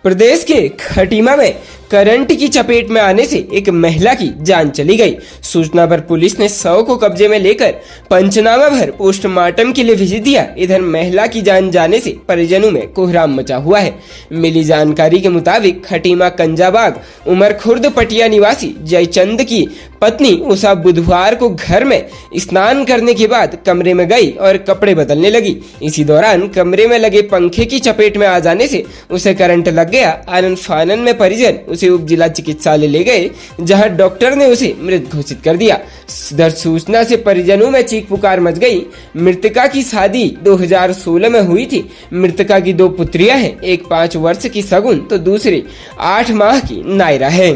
प्रदेश के खटीमा में करंट की चपेट में आने से एक महिला की जान चली गई। सूचना पर पुलिस ने शव को कब्जे में लेकर पंचनामा भर पोस्टमार्टम के लिए भेज दिया। इधर महिला की जान जाने से परिजनों में कोहराम मचा हुआ है। मिली जानकारी के मुताबिक खटीमा कंजाबाग उमर खुर्द पटिया निवासी जयचंद की पत्नी उषा बुधवार को घर में स्नान करने के बाद कमरे में गई और कपड़े बदलने लगी। इसी दौरान कमरे में लगे पंखे की चपेट में आ जाने से उसे करंट लग गया। आनन फानन में परिजन उसे उप जिला चिकित्सालय ले गए, जहां डॉक्टर ने उसे मृत घोषित कर दिया। इधर सूचना से परिजनों में चीख पुकार मच गई। मृतका की शादी 2016 में हुई थी। मृतका की 2 पुत्रियां हैं, एक 5 वर्ष की सगुन तो दूसरी 8 माह की नायरा है।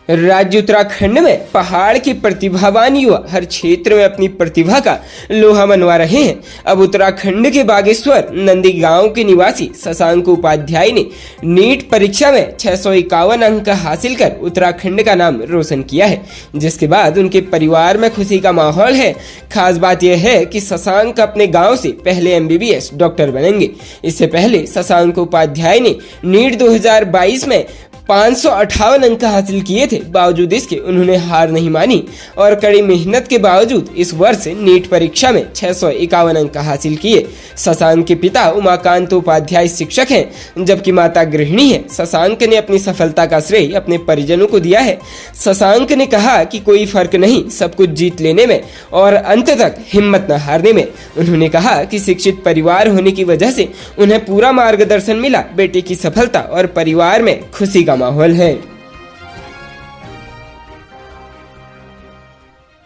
राज्य उत्तराखंड में पहाड़ के प्रतिभावान युवा हर क्षेत्र में अपनी प्रतिभा का लोहा मनवा रहे हैं। अब उत्तराखंड के बागेश्वर नंदी गांव के निवासी शशांक उपाध्याय ने नीट परीक्षा में 651 अंक हासिल कर उत्तराखंड का नाम रोशन किया है, जिसके बाद उनके परिवार में खुशी का माहौल है। खास बात यह है कि शशांक अपने गाँव से पहले MBBS डॉक्टर बनेंगे। इससे पहले शशांक उपाध्याय ने नीट 2022 में 558 अंक हासिल किए थे। बावजूद इसके उन्होंने हार नहीं मानी और कड़ी मेहनत के बावजूद इस वर्ष नीट परीक्षा में 651 अंक हासिल किए। शशांक के पिता उमाकांत उपाध्याय शिक्षक हैं, जबकि माता गृहिणी है। शशांक ने अपनी सफलता का श्रेय अपने परिजनों को दिया है। शशांक ने कहा कि कोई फर्क नहीं, सब कुछ जीत लेने में और अंत तक हिम्मत न हारने में। उन्होंने कहा कि शिक्षित परिवार होने की वजह से उन्हें पूरा मार्गदर्शन मिला। बेटे की सफलता और परिवार में खुशी का माहौल है।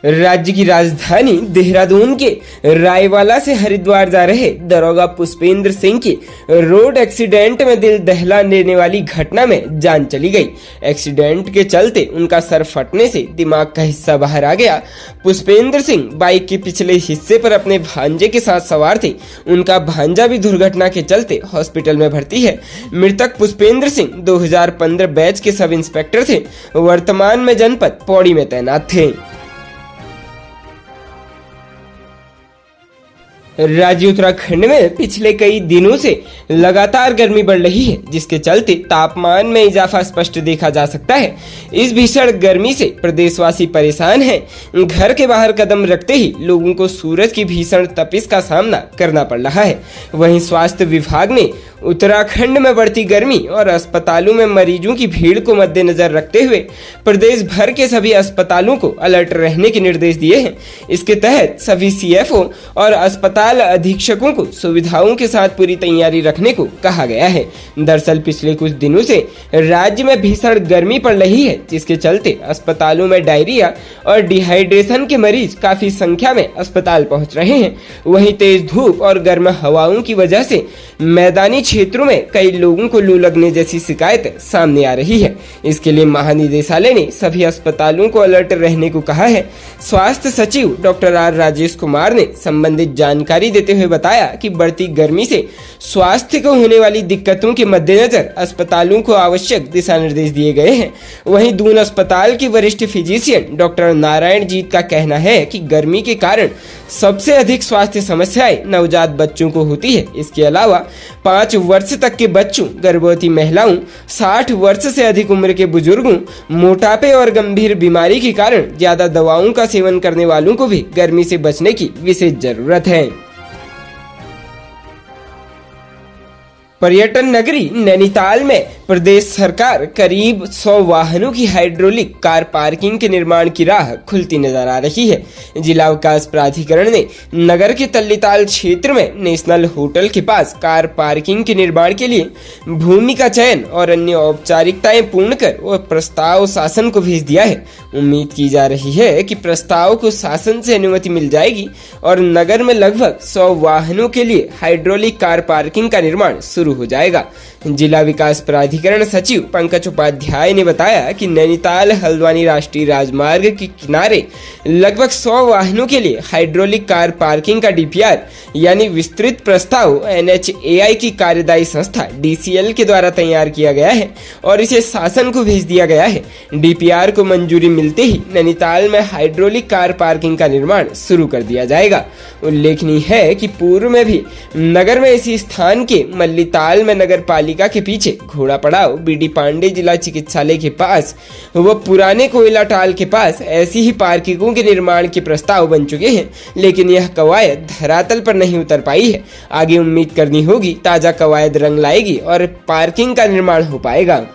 राज्य की राजधानी देहरादून के रायवाला से हरिद्वार जा रहे दरोगा पुष्पेंद्र सिंह की रोड एक्सीडेंट में दिल दहला देने वाली घटना में जान चली गई। एक्सीडेंट के चलते उनका सर फटने से दिमाग का हिस्सा बाहर आ गया। पुष्पेंद्र सिंह बाइक के पिछले हिस्से पर अपने भांजे के साथ सवार थे। उनका भांजा भी दुर्घटना के चलते हॉस्पिटल में भर्ती है। मृतक पुष्पेंद्र सिंह 2015 बैच के सब इंस्पेक्टर थे। वर्तमान में जनपद पौड़ी में तैनात थे। राज्य उत्तराखंड में पिछले कई दिनों से लगातार गर्मी बढ़ रही है, जिसके चलते तापमान में इजाफा स्पष्ट देखा जा सकता है। इस भीषण गर्मी से प्रदेशवासी परेशान हैं। घर के बाहर कदम रखते ही लोगों को सूरज की भीषण तपिश का सामना करना पड़ रहा है। वहीं स्वास्थ्य विभाग ने उत्तराखंड में बढ़ती गर्मी और अस्पतालों में मरीजों की भीड़ को मद्देनजर रखते हुए प्रदेश भर के सभी अस्पतालों को अलर्ट रहने के निर्देश दिए हैं। इसके तहत सभी CFO और अस्पताल अधीक्षकों को सुविधाओं के साथ पूरी तैयारी रखने को कहा गया है। दरअसल पिछले कुछ दिनों से राज्य में भीषण गर्मी पड़ रही है, जिसके चलते अस्पतालों में डायरिया और डिहाइड्रेशन के मरीज काफी संख्या में अस्पताल पहुंच रहे हैं। वहीं तेज धूप और गर्म हवाओं की वजह से मैदानी क्षेत्रों में कई लोगों को लू लगने जैसी शिकायत सामने आ रही है। इसके लिए महानिदेशालय ने सभी अस्पतालों को अलर्ट रहने को कहा है। स्वास्थ्य सचिव डॉक्टर R राजेश कुमार ने संबंधित जानकारी देते हुए बताया कि बढ़ती गर्मी से स्वास्थ्य को होने वाली दिक्कतों के मद्देनजर अस्पतालों को आवश्यक दिशा निर्देश दिए गए हैं। वहीं दून अस्पताल के वरिष्ठ फिजिशियन डॉक्टर नारायण जीत का कहना है कि गर्मी के कारण सबसे अधिक स्वास्थ्य समस्याएं नवजात बच्चों को होती है। इसके अलावा 5 वर्ष तक के बच्चों, गर्भवती महिलाओं, 60 वर्ष से अधिक उम्र के बुजुर्गों, मोटापे और गंभीर बीमारी के कारण ज्यादा दवाओं का सेवन करने वालों को भी गर्मी से बचने की विशेष जरूरत है। पर्यटन नगरी नैनीताल में प्रदेश सरकार करीब 100 वाहनों की हाइड्रोलिक कार पार्किंग के निर्माण की राह खुलती नजर आ रही है। जिला विकास प्राधिकरण ने नगर के तल्लीताल क्षेत्र में नेशनल होटल के पास कार पार्किंग के निर्माण के लिए भूमि का चयन और अन्य औपचारिकताएं पूर्ण कर वह प्रस्ताव शासन को भेज दिया है। उम्मीद की जा रही है कि प्रस्ताव को शासन से अनुमति मिल जाएगी और नगर में लगभग 100 वाहनों के लिए हाइड्रोलिक कार पार्किंग का निर्माण शुरू हो जाएगा। जिला विकास प्राधिकरण प्राधिकरण सचिव पंकज उपाध्याय ने बताया कि नैनीताल हल्द्वानी राष्ट्रीय राजमार्ग के किनारे लगभग 100 वाहनों के लिए हाइड्रोलिक कार पार्किंग का डीपीआर यानी विस्तृत प्रस्ताव NHAI की कार्यदायी संस्था DCL के द्वारा तैयार किया गया है और इसे शासन को भेज दिया गया है। डीपीआर को मंजूरी मिलते ही नैनीताल में हाइड्रोलिक कार पार्किंग का निर्माण शुरू कर दिया जाएगा। उल्लेखनीय है कि पूर्व में भी नगर में इसी स्थान के मल्लीताल में नगर पालिका के पीछे घोड़ा पड़ाव BD पांडे जिला चिकित्सालय के पास व पुराने कोयला टाल के पास ऐसी ही पार्किंगों के निर्माण के प्रस्ताव बन चुके हैं, लेकिन यह कवायद धरातल पर नहीं उतर पाई है। आगे उम्मीद करनी होगी ताजा कवायद रंग लाएगी और पार्किंग का निर्माण हो पाएगा।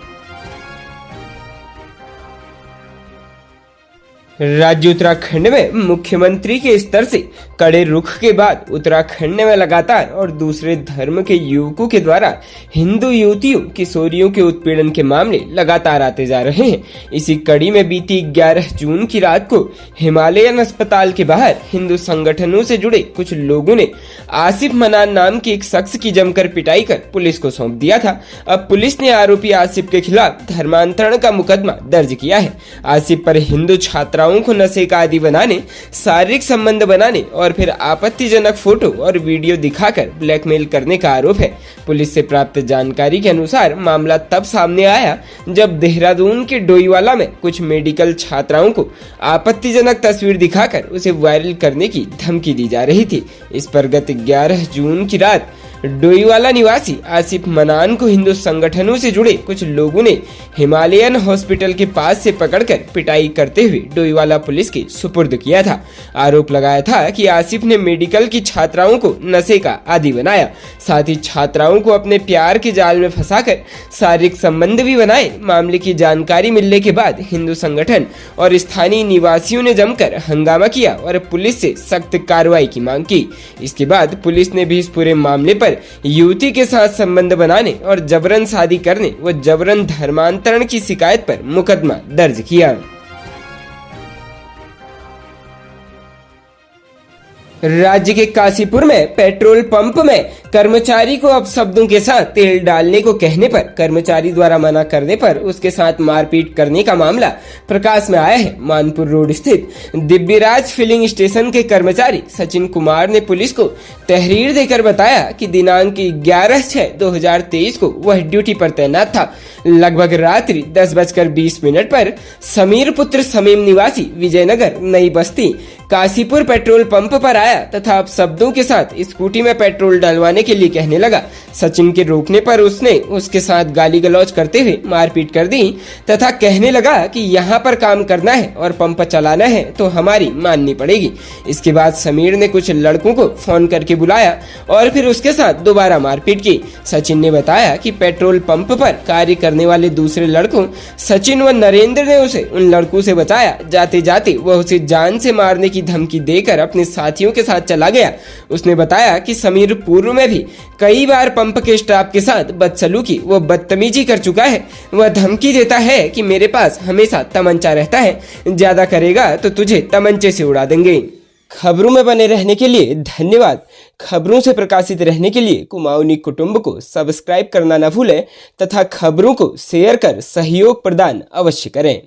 राज्य उत्तराखंड में मुख्यमंत्री के स्तर से कड़े रुख के बाद उत्तराखंड में लगातार और दूसरे धर्म के युवकों के द्वारा हिंदू युवतियों किशोरियों के उत्पीड़न के मामले लगातार आते जा रहे हैं। इसी कड़ी में बीती 11 जून की रात को हिमालयन अस्पताल के बाहर हिंदू संगठनों से जुड़े कुछ लोगों ने आसिफ मनान नाम के एक शख्स की जमकर पिटाई कर पुलिस को सौंप दिया था। अब पुलिस ने आरोपी आसिफ के खिलाफ धर्मांतरण का मुकदमा दर्ज किया है। आसिफ पर हिंदू छात्रा को नशे का आदी बनाने, शारीरिक संबंध बनाने और फिर आपत्तिजनक फोटो और वीडियो दिखाकर ब्लैकमेल करने का आरोप है। पुलिस से प्राप्त जानकारी के अनुसार मामला तब सामने आया जब देहरादून के डोईवाला में कुछ मेडिकल छात्राओं को आपत्तिजनक तस्वीर दिखाकर उसे वायरल करने की धमकी दी जा रही थी। इस पर गत 11 जून की रात डोईवाला निवासी आसिफ मनान को हिंदू संगठनों से जुड़े कुछ लोगों ने हिमालयन हॉस्पिटल के पास से पकड़कर पिटाई करते हुए डोईवाला पुलिस के सुपुर्द किया था। आरोप लगाया था कि आसिफ ने मेडिकल की छात्राओं को नशे का आदी बनाया, साथ ही छात्राओं को अपने प्यार के जाल में फंसाकर शारीरिक संबंध भी बनाए। मामले की जानकारी मिलने के बाद हिंदू संगठन और स्थानीय निवासियों ने जमकर हंगामा किया और पुलिस से सख्त कार्रवाई की मांग की। इसके बाद पुलिस ने भी इस पूरे मामले पर युवती के साथ संबंध बनाने और जबरन शादी करने व जबरन धर्मांतरण की शिकायत पर मुकदमा दर्ज किया। राज्य के काशीपुर में पेट्रोल पंप में कर्मचारी को अपशब्दों के साथ तेल डालने को कहने पर कर्मचारी द्वारा मना करने पर उसके साथ मारपीट करने का मामला प्रकाश में आया है। मानपुर रोड स्थित दिव्यराज फिलिंग स्टेशन के कर्मचारी सचिन कुमार ने पुलिस को तहरीर देकर बताया कि दिनांक 11/6/2023 को वह ड्यूटी पर तैनात था। लगभग रात्रि 10:20 पर समीर पुत्र समीम निवासी विजयनगर नई बस्ती काशीपुर पेट्रोल पंप पर आया तथा अपशब्दों के साथ स्कूटी में पेट्रोल डलवाने के लिए कहने लगा। सचिन के रोकने पर उसने उसके साथ गाली गलौज करते हुए मारपीट कर दी तथा कहने लगा कि यहाँ पर काम करना है और पंप चलाना है तो हमारी माननी पड़ेगी। इसके बाद समीर ने कुछ लड़कों को फोन करके बुलाया और फिर उसके साथ दोबारा मारपीट की। सचिन ने बताया कि पेट्रोल पंप पर कार्य करने वाले दूसरे लड़कों सचिन व नरेंद्र ने उसे उन लड़कों से बचाया। जाते जाते वह उसे जान से मारने की धमकी देकर अपने साथियों के साथ चला गया। उसने बताया कि समीर पूर्व में भी कई बार पंप के स्टाफ के साथ बदसलूकी व बदतमीजी कर चुका है। वह धमकी देता है कि मेरे पास हमेशा तमंचा रहता है, ज्यादा करेगा तो तुझे तमंचे से उड़ा देंगे। खबरों में बने रहने के लिए धन्यवाद। खबरों से प्रकाशित रहने के लिए कुमाऊनी कुटुंब को सब्सक्राइब करना न भूलें तथा खबरों को शेयर कर सहयोग प्रदान अवश्य करें।